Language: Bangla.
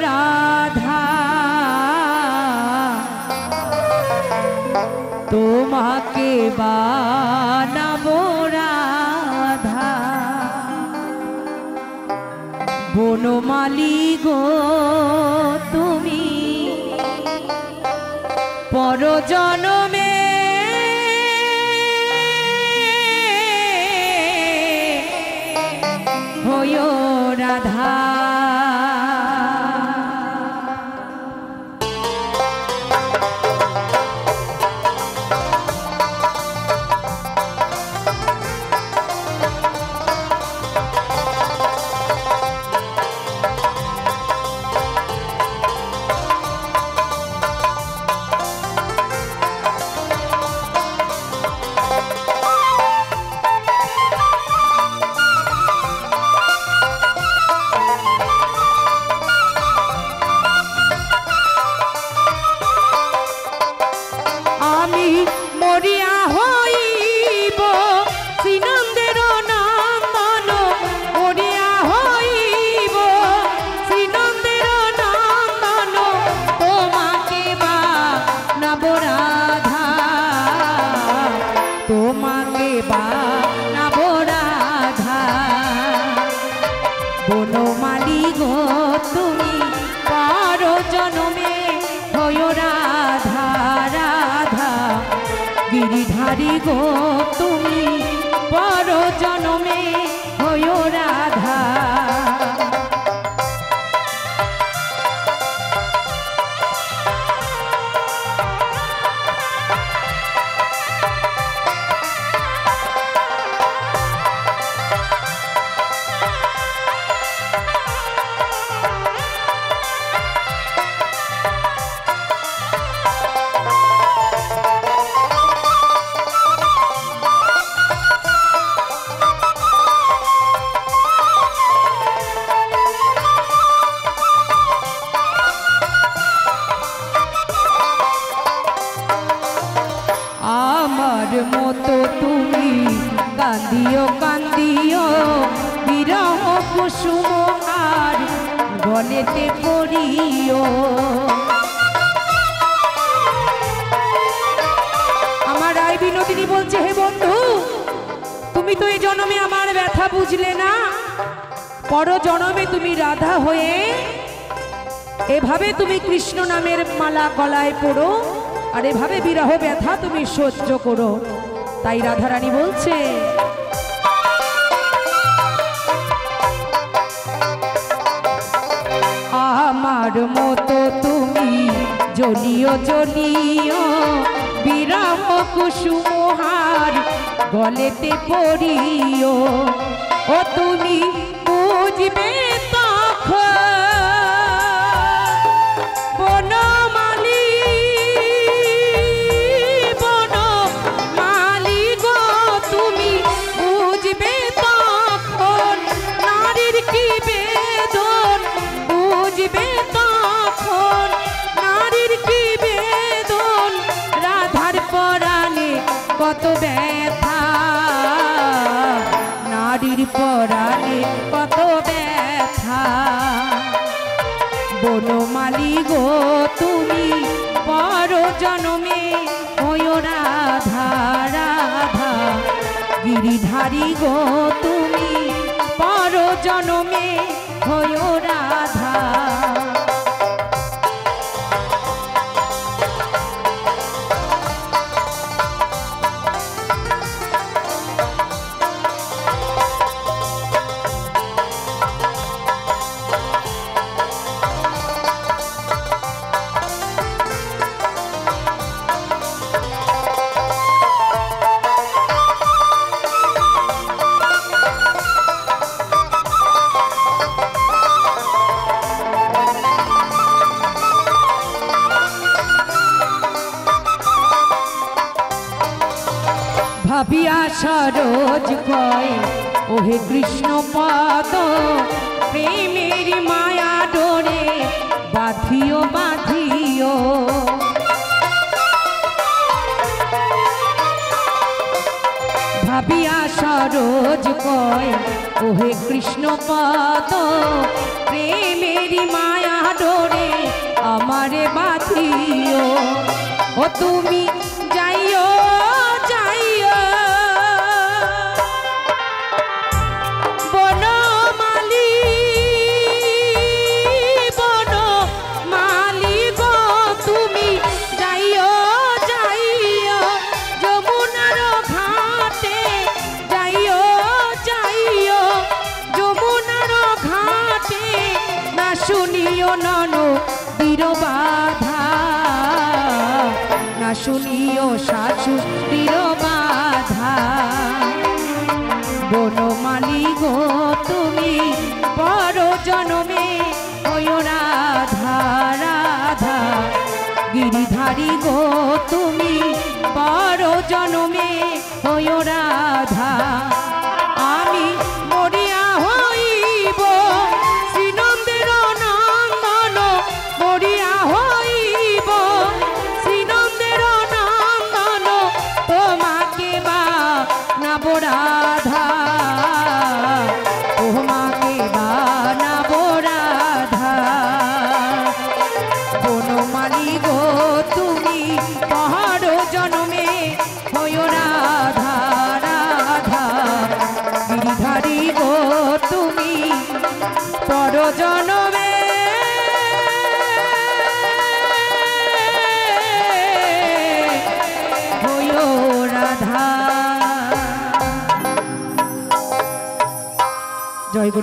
রাধা তোমাকে বানাবো রাধা বনমালী গো তুমি পরজনমে হয়ো রাধা বনমালী গো তুমি পরজনমে হয়ো রাধা রাধা গিরিধারী গো তুমি পরজনমে হয়ো রাধা মতো তুমি কান্দিও কান্দিও বিরহ কুসুম আর গলেতে পড়িও আমার রায় বিনোদিনী বলছে হে বন্ধু তুমি তো এই জন্মে আমার ব্যথা বুঝলে না পর জন্মে তুমি রাধা হয়ে এভাবে তুমি কৃষ্ণ নামের মালা গলায় পড়ো আর এভাবে বিরহ ব্যথা তুমি সহ্য করো তাই রাধারানী বলছে আমার মতো তুমি জ্বলিও জ্বলিও বিরহ কুসুমহার গলেতে পড়িও ও তুমি বুঝবে তখন কত ব্যথা নারীর পরাণে কত ব্যথা বনমালী গো তুমি পরজনমে হয়ো রাধা রাধা গিরিধারী গো তুমি পরজনমে হয়ো রাধা ভাবিয়া সরোজ কয় ওহে কৃষ্ণ পদ প্রেমের মায়া ডোরে বাঁধিও বাঁধিও বিয়া সরোজ কয় ওহে কৃষ্ণ পদ প্রেমেরি মায়া ডোরে আমারে বাঁধিও ও তুমি যাইও যাইও বনমালী বনমালী গো তুমি যাইও যাইও যমুনার ঘাটে যাইও যাইও যমুনার ঘাটে না শুনিও নন বাধা না শুনিও শাশুড়ির বাধা বনমালী গো তুমি পর জনমে হইও রাধা রাধা গিরিধারী গো তুমি পর জনমে হইও রাধা আমি মরিয়া হইব শ্রীনন্দের নন্দন মরিয়া হইব শ্রীনন্দের নন্দন তোমাকে বা নাব রাধা তোমাকে বা নাব রাধা বনমালী গো তুমি পর জনমে হইও রাধা রাধা গিরিধারী গো তুমি পর জনমে হইও রাধা। জয় গুরু।